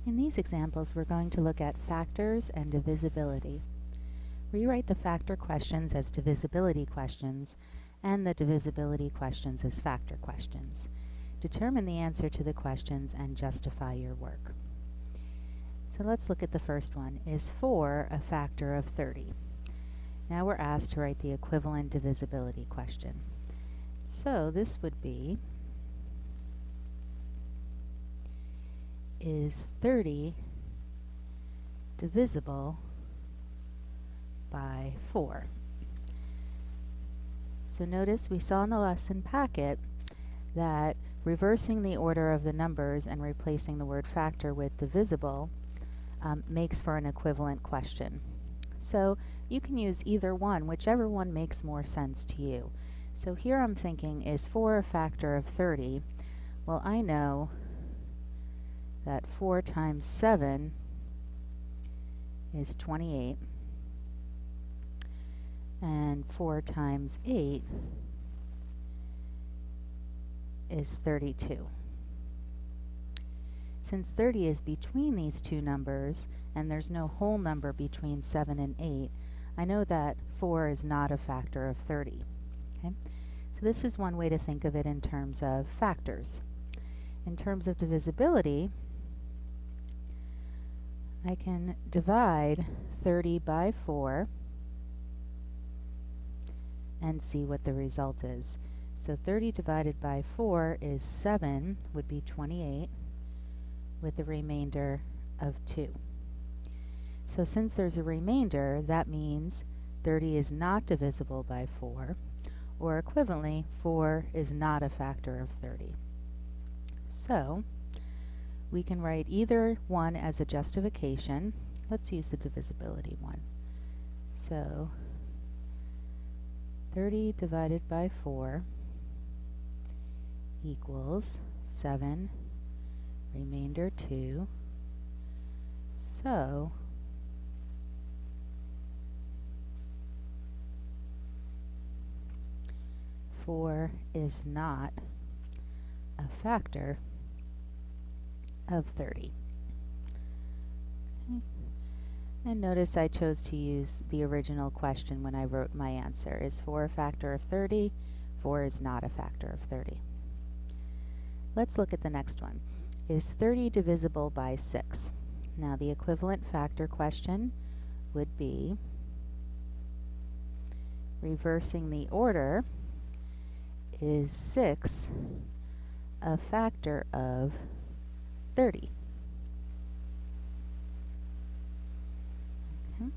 In these examples, we're going to look at factors and divisibility. Rewrite the factor questions as divisibility questions and the divisibility questions as factor questions. Determine the answer to the questions and justify your work. So let's look at the first one. Is 4 a factor of 30? Now we're asked to write the equivalent divisibility question. So this would be, is 30 divisible by 4? So notice we saw in the lesson packet that reversing the order of the numbers and replacing the word factor with divisible makes for an equivalent question. So you can use either one, whichever one makes more sense to you. So here I'm thinking, is 4 a factor of 30? Well, I know that 4 times 7 is 28, and 4 times 8 is 32. Since 30 is between these two numbers, and there's no whole number between 7 and 8, I know that 4 is not a factor of 30. Okay? So this is one way to think of it in terms of factors. In terms of divisibility, I can divide 30 by 4 and see what the result is. So 30 divided by 4 is 7, would be 28, with a remainder of 2. So since there's a remainder, that means 30 is not divisible by 4, or equivalently, 4 is not a factor of 30. So we can write either one as a justification. Let's use the divisibility one. So 30 divided by 4 equals 7, remainder 2. So four is not a factor of 30. Okay. And notice I chose to use the original question when I wrote my answer. Is 4 a factor of 30? 4 is not a factor of 30. Let's look at the next one. Is 30 divisible by 6? Now the equivalent factor question would be, reversing the order, is 6 a factor of 30? Okay.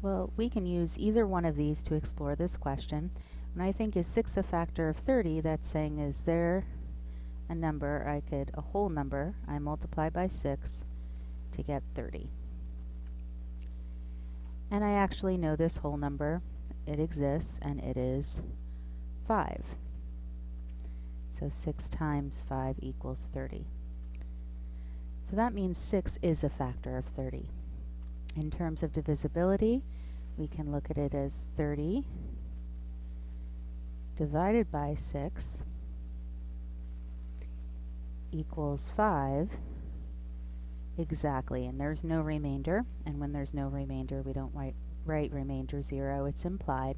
Well, we can use either one of these to explore this question. When I think, is 6 a factor of 30, that's saying, is there a number a whole number, I multiply by 6 to get 30. And I actually know this whole number, it exists, and it is 5. So 6 times 5 equals 30. So that means 6 is a factor of 30. In terms of divisibility, we can look at it as 30 divided by 6 equals 5 exactly, and there's no remainder, and when there's no remainder we don't write remainder 0, it's implied.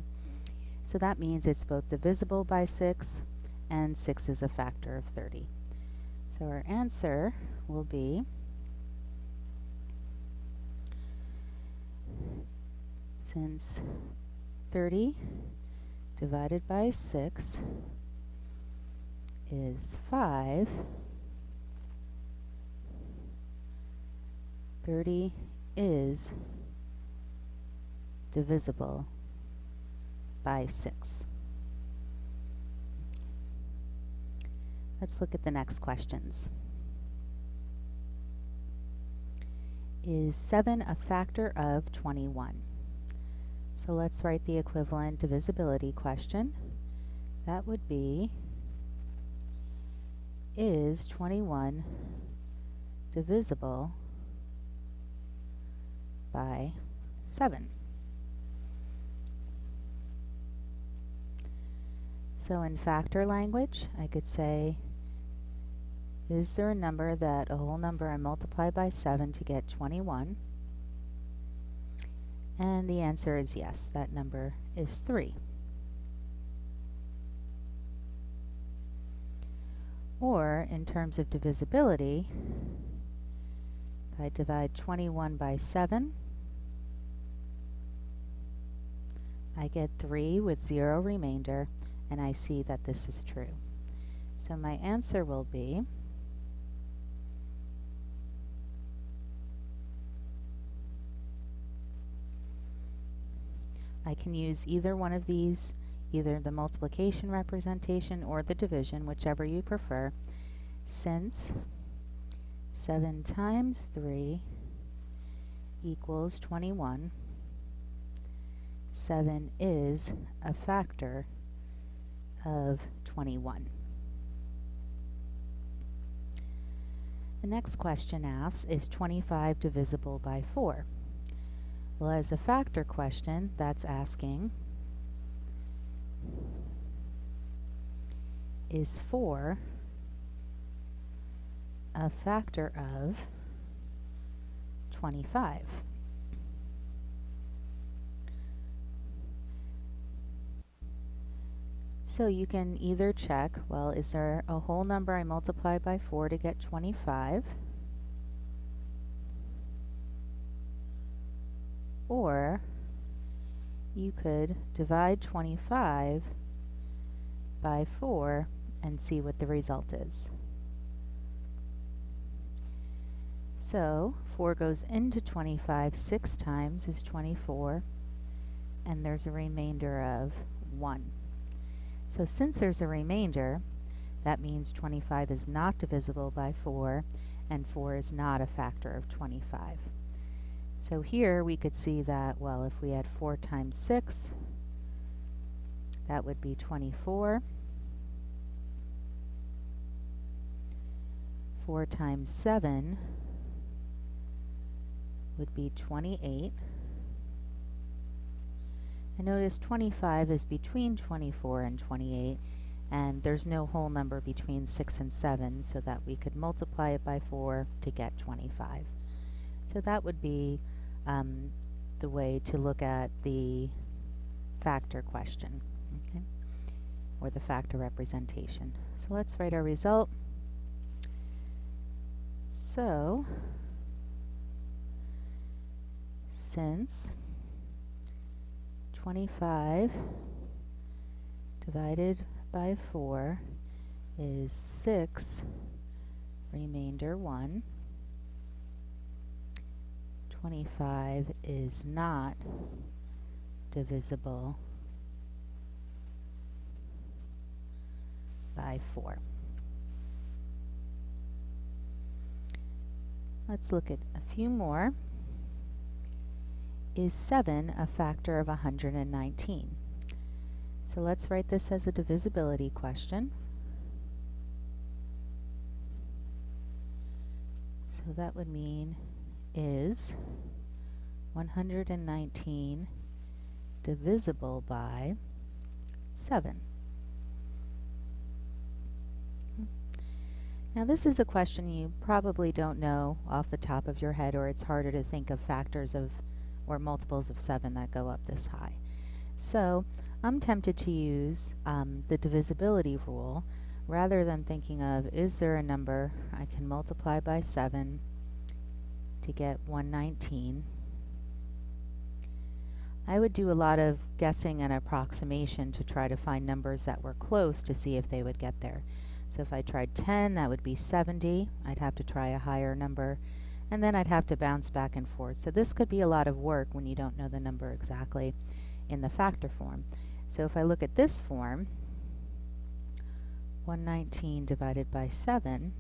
So that means it's both divisible by 6 and 6 is a factor of 30. So our answer will be since 30 divided by 6 is 5, 30 is divisible by 6. Let's look at the next questions. Is 7 a factor of 21? So let's write the equivalent divisibility question. That would be, is 21 divisible by 7? So in factor language, I could say, is there a number that a whole number I multiply by 7 to get 21? And the answer is yes, that number is 3. Or, in terms of divisibility, if I divide 21 by 7, I get 3 with 0 remainder, and I see that this is true. So my answer will be I can use either one of these, either the multiplication representation or the division, whichever you prefer, since 7 times 3 equals 21. 7 is a factor of 21. The next question asks, is 25 divisible by 4? Well, as a factor question, that's asking, is 4 a factor of 25? So you can either check, well, is there a whole number I multiply by 4 to get 25? Or you could divide 25 by 4 and see what the result is. So 4 goes into 25 6 times is 24, and there's a remainder of 1. So since there's a remainder, that means 25 is not divisible by 4, and 4 is not a factor of 25. So here we could see that, well, if we had 4 times 6, that would be 24. 4 times 7 would be 28. And notice 25 is between 24 and 28, and there's no whole number between 6 and 7, so that we could multiply it by 4 to get 25. So that would be the way to look at the factor question, okay, or the factor representation. So let's write our result. So, since 25 divided by 4 is 6, remainder 1, 25 is not divisible by 4. Let's look at a few more. Is 7 a factor of 119? So let's write this as a divisibility question. So that would mean, is 119 divisible by 7? Now this is a question you probably don't know off the top of your head, or it's harder to think of factors of or multiples of 7 that go up this high. So I'm tempted to use the divisibility rule rather than thinking of, is there a number I can multiply by 7 to get 119? I would do a lot of guessing and approximation to try to find numbers that were close to see if they would get there. So if I tried 10, that would be 70. I'd have to try a higher number, and then I'd have to bounce back and forth. So this could be a lot of work when you don't know the number exactly in the factor form. So if I look at this form, 119 divided by 7,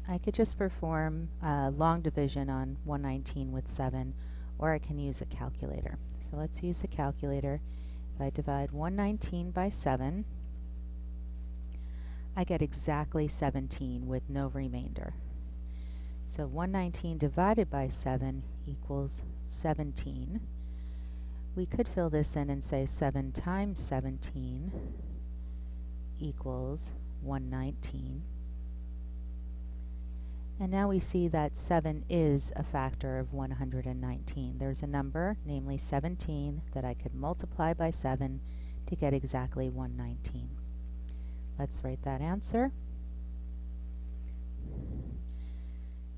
I could just perform long division on 119 with 7, or I can use a calculator. So let's use a calculator. If I divide 119 by 7, I get exactly 17 with no remainder. So 119 divided by 7 equals 17. We could fill this in and say 7 times 17 equals 119. And now we see that 7 is a factor of 119. There's a number, namely 17, that I could multiply by 7 to get exactly 119. Let's write that answer.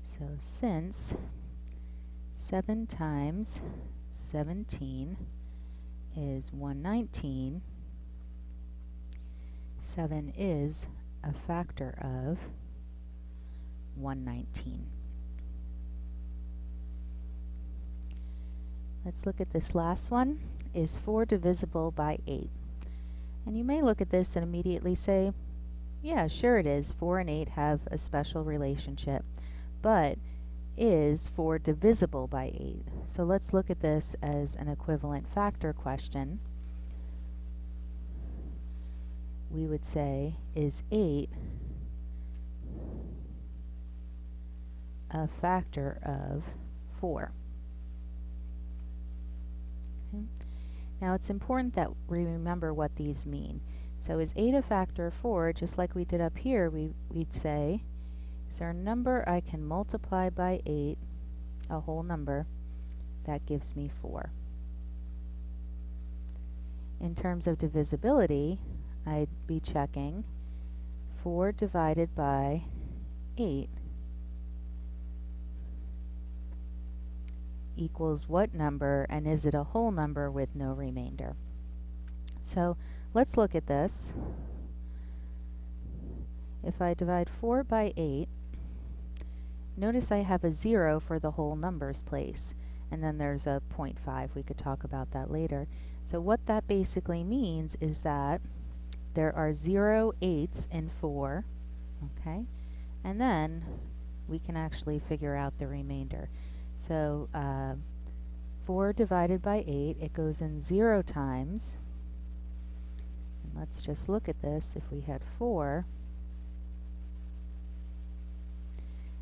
So since 7 times 17 is 119, 7 is a factor of 119. Let's look at this last one. Is 4 divisible by 8? And you may look at this and immediately say, yeah, sure it is. 4 and 8 have a special relationship. But is 4 divisible by 8? So let's look at this as an equivalent factor question. We would say, is 8 a factor of 4? Okay. Now it's important that we remember what these mean. So is 8 a factor of 4? Just like we did up here, we'd say, is there a number I can multiply by 8, a whole number, that gives me 4? In terms of divisibility, I'd be checking 4 divided by 8 equals what number, and is it a whole number with no remainder? So let's look at this. If I divide 4 by 8, notice I have a 0 for the whole numbers place, and then there's a 0.5. We could talk about that later. So what that basically means is that there are 0 eighths in 4, okay? And then we can actually figure out the remainder. So 4 divided by 8, it goes in 0 times. And let's just look at this. If we had 4,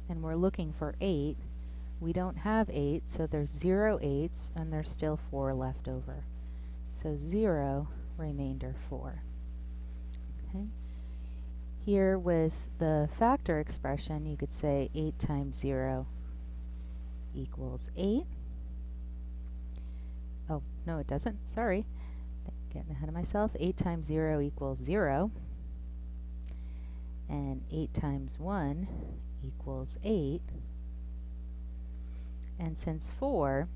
and we're looking for 8, we don't have 8, so there's 0 eighths, and there's still 4 left over. So 0, remainder 4. Okay. Here with the factor expression, you could say 8 times 0 equals 8. Oh, no it doesn't, sorry. Getting ahead of myself. 8 times 0 equals 0. And 8 times 1 equals 8. And since 4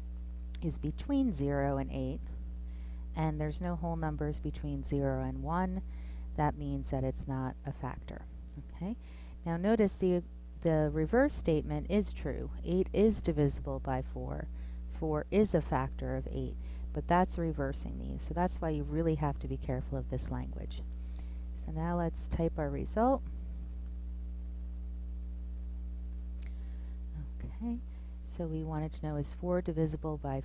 is between 0 and 8, and there's no whole numbers between 0 and 1, that means that it's not a factor. Okay. Now notice the reverse statement is true. 8 is divisible by 4. 4 is a factor of 8, but that's reversing these. So that's why you really have to be careful of this language. So now let's type our result. Okay. So we wanted to know, is 4 divisible by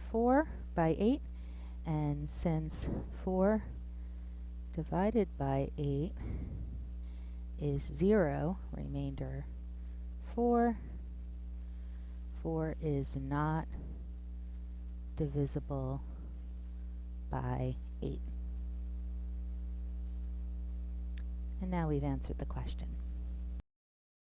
8? And since 4 divided by 8 is 0, remainder 4, 4 is not divisible by 8. And now we've answered the question.